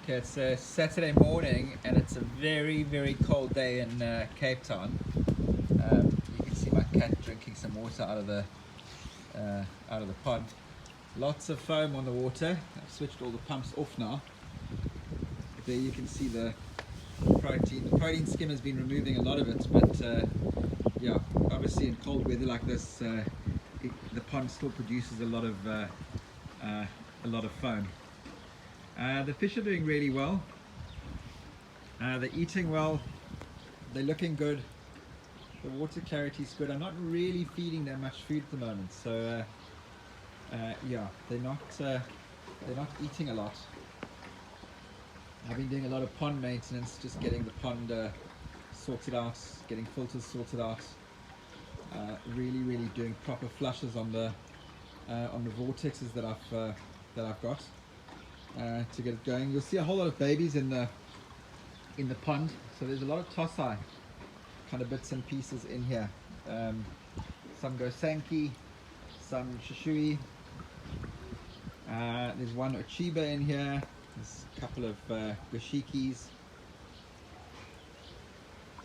Okay, it's a Saturday morning and it's a very, very cold day in Cape Town. You can see my cat drinking some water out of the pond. Lots of foam on the water. I've switched all the pumps off now. There you can see the protein. The protein skim has been removing a lot of it, but yeah, obviously in cold weather like this, the pond still produces a lot of foam. The fish are doing really well. They're eating well. They're looking good. The water clarity is good. I'm not really feeding them much food at the moment, so yeah, they're not eating a lot. I've been doing a lot of pond maintenance, just getting the pond sorted out, getting filters sorted out. Really doing proper flushes on the vortexes that I've got. To get it going. You'll see a whole lot of babies in the pond, so there's a lot of tosai kind of bits and pieces in here. Some go sanke, some shishui. There's one Utsuri in here. There's a couple of goshikis.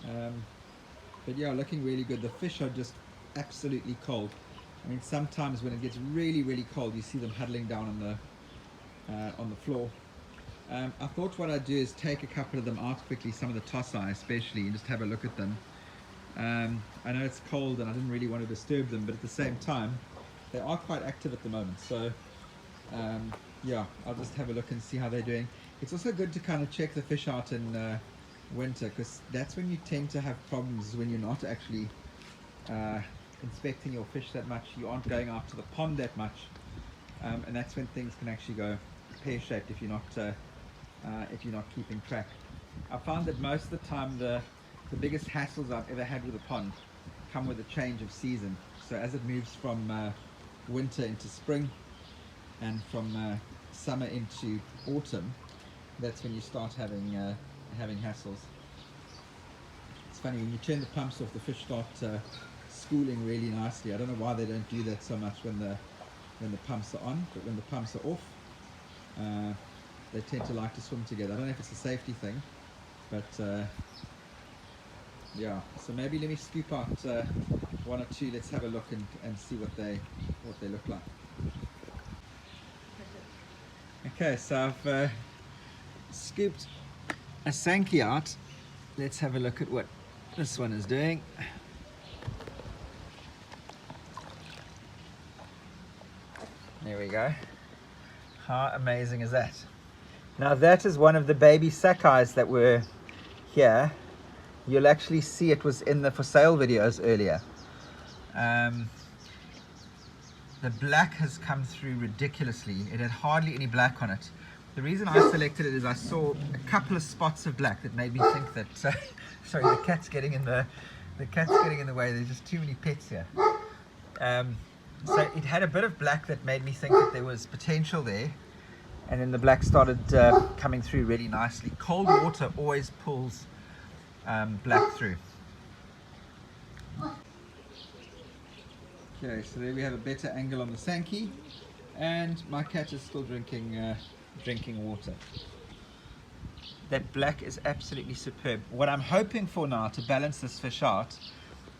But yeah, looking really good. The fish are just absolutely cold. I mean, sometimes when it gets really cold, you see them huddling down on the floor. I thought what I'd do is take a couple of them out quickly, some of the tosai especially, and just have a look at them. I know it's cold and I didn't really want to disturb them, but at the same time they are quite active at the moment, so yeah, I'll just have a look and see how they're doing. It's also good to kind of check the fish out in winter, because that's when you tend to have problems, when you're not actually inspecting your fish that much, you aren't going out to the pond that much, and that's when things can actually go pear-shaped if you're not keeping track. I found that most of the time the biggest hassles I've ever had with a pond come with a change of season. So as it moves from winter into spring and from summer into autumn, that's when you start having hassles. It's funny, when you turn the pumps off, the fish start schooling really nicely. I don't know why they don't do that so much when the pumps are on, but when the pumps are off, they tend to like to swim together. I don't know if it's a safety thing, but yeah, so maybe let me scoop out one or two. Let's have a look and see what they look like. Okay, so I've scooped a sanke out. Let's have a look at what this one is doing. There we go. How amazing is that? Now that is one of the baby sakais that were here. You'll actually see it was in the for sale videos earlier. The black has come through ridiculously. It had hardly any black on it. The reason I selected it is I saw a couple of spots of black that made me think that sorry, the cat's getting in the way. There's just too many pets here. So it had a bit of black that made me think that there was potential there, and then the black started coming through really nicely. Cold water always pulls black through. Okay, so there we have a better angle on the sanke, and my cat is still drinking water. That black is absolutely superb. What I'm hoping for now to balance this fish out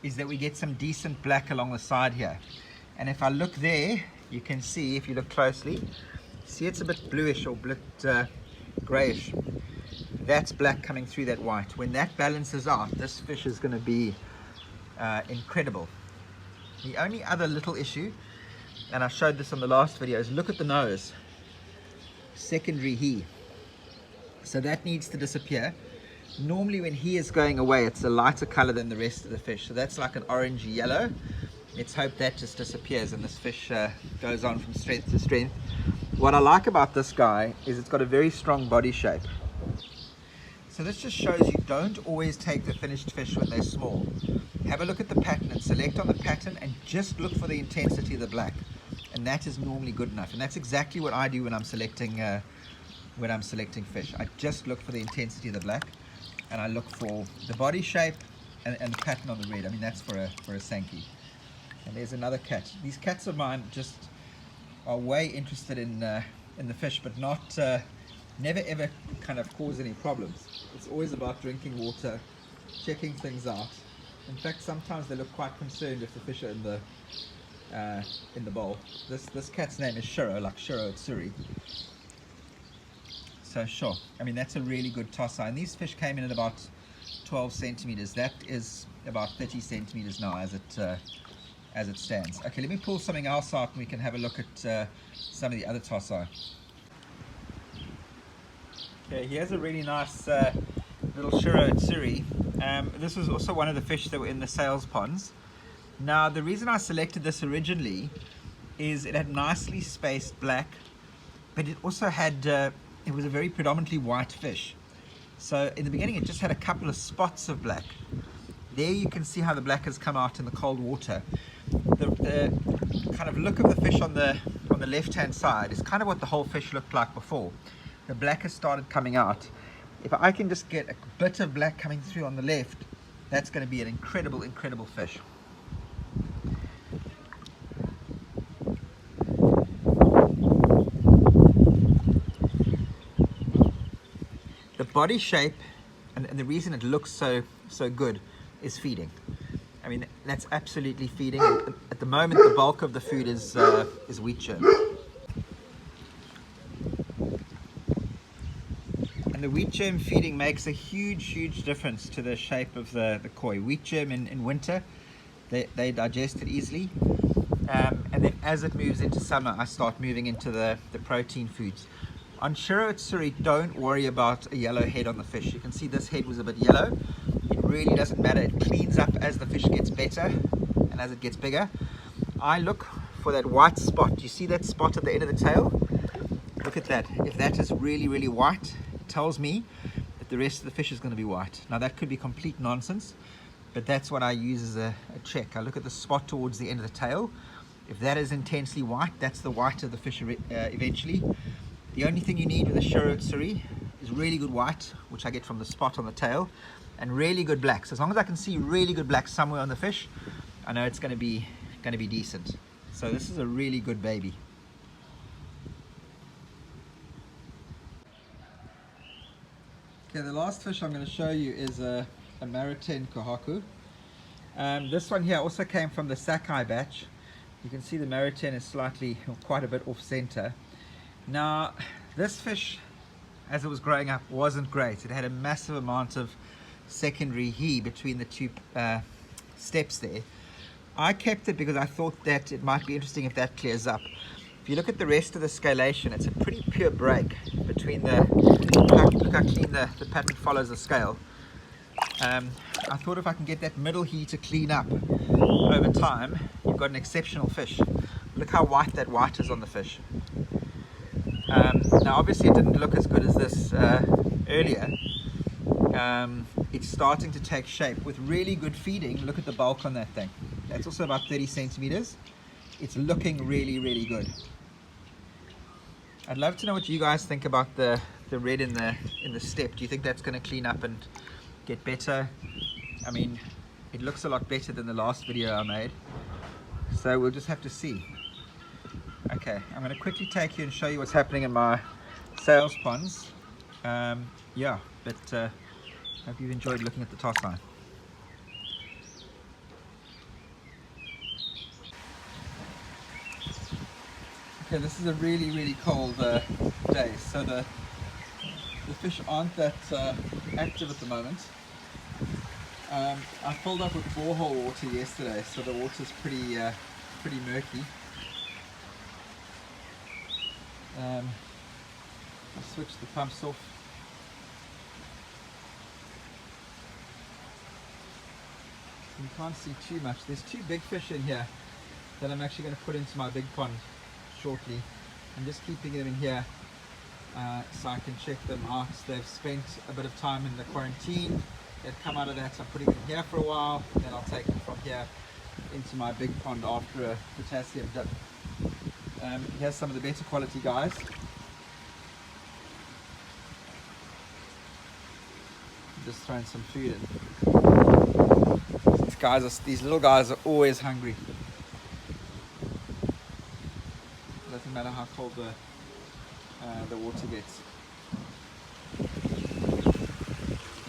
is that we get some decent black along the side here. And if I look there, you can see, if you look closely, see it's a bit bluish or a bit grayish. That's black coming through that white. When that balances out, this fish is going to be incredible. The only other little issue, and I showed this on the last video, is look at the nose. Secondary he. So that needs to disappear. Normally when he is going away, it's a lighter color than the rest of the fish. So that's like an orangey yellow. Let's hope that just disappears and this fish goes on from strength to strength. What I like about this guy is it's got a very strong body shape. So this just shows you don't always take the finished fish when they're small. Have a look at the pattern and select on the pattern and just look for the intensity of the black. And that is normally good enough. And that's exactly what I do when I'm selecting fish. I just look for the intensity of the black, and I look for the body shape and the pattern on the red. I mean, that's for a sanke. And there's another cat. These cats of mine just are way interested in the fish, but not never ever kind of cause any problems. It's always about drinking water, checking things out. In fact, sometimes they look quite concerned if the fish are in the bowl. This cat's name is Shiro, like Shiro Utsuri. So sure, I mean that's a really good tosai, and these fish came in at about 12 centimeters. That is about 30 centimeters now as it stands. Okay, let me pull something else out and we can have a look at some of the other tosai. Okay, here's a really nice little Shiro Utsuri. This was also one of the fish that were in the sales ponds. Now the reason I selected this originally is it had nicely spaced black, but it also had it was a very predominantly white fish. So in the beginning it just had a couple of spots of black. There you can see how the black has come out in the cold water. The kind of look of the fish on the left hand side is kind of what the whole fish looked like before. The black has started coming out. If I can just get a bit of black coming through on the left, that's going to be an incredible fish. The body shape and the reason it looks so good is feeding. I mean, that's absolutely feeding. At the moment, the bulk of the food is wheat germ. And the wheat germ feeding makes a huge difference to the shape of the koi. Wheat germ in winter, they digest it easily. And then as it moves into summer, I start moving into the protein foods. On Shiro Utsuri, don't worry about a yellow head on the fish. You can see this head was a bit yellow. It really doesn't matter. It cleans up as the fish gets better and as it gets bigger. I look for that white spot. You see that spot at the end of the tail? Look at that. If that is really white, it tells me that the rest of the fish is going to be white. Now that could be complete nonsense, but that's what I use as a check. I look at the spot towards the end of the tail. If that is intensely white, that's the white of the fish eventually. The only thing you need with a Shiro Utsuri is really good white, which I get from the spot on the tail, and really good black. So as long as I can see really good black somewhere on the fish, I know it's going to be decent. So this is a really good baby. Okay, the last fish I'm going to show you is a Mariten kohaku. This one here also came from the Sakai batch. You can see the Mariten is quite a bit off center. Now, this fish, as it was growing up, wasn't great. It had a massive amount of secondary he between the two steps there. I kept it because I thought that it might be interesting if that clears up. If you look at the rest of the scalation, it's a pretty pure break between look how clean the pattern follows the scale. I thought if I can get that middle he to clean up over time, you've got an exceptional fish. Look how white that white is on the fish. Now obviously it didn't look as good as this earlier. It's starting to take shape with really good feeding. Look at the bulk on that thing. That's also about 30 centimeters. It's looking really good. I'd love to know what you guys think about the red in the step. Do you think that's going to clean up and get better? I mean, it looks a lot better than the last video I made, so we'll just have to see. Okay, I'm going to quickly take you and show you what's happening in my sales ponds. Yeah, but hope you've enjoyed looking at the tosai. Okay, this is a really cold day, so the fish aren't that active at the moment. I filled up with borehole water yesterday, so the water's pretty murky. I'll switch the pumps off. You can't see too much. There's two big fish in here that I'm actually going to put into my big pond shortly. I'm just keeping them in here so I can check them out. They've spent a bit of time in the quarantine. They've come out of that, so I'm putting them here for a while, and then I'll take them from here into my big pond after a potassium dip. Here's some of the better quality guys. Just throwing some food in. These little guys are always hungry. Doesn't matter how cold the water gets.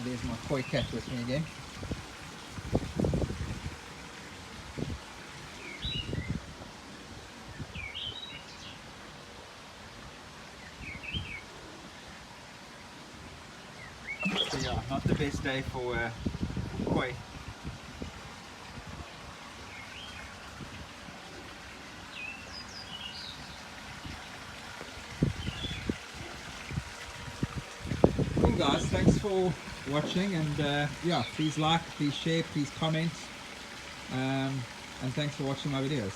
There's my koi cat with me again. So yeah, not the best day for koi. Cool guys, thanks for watching, and yeah, please like, please share, please comment, and thanks for watching my videos.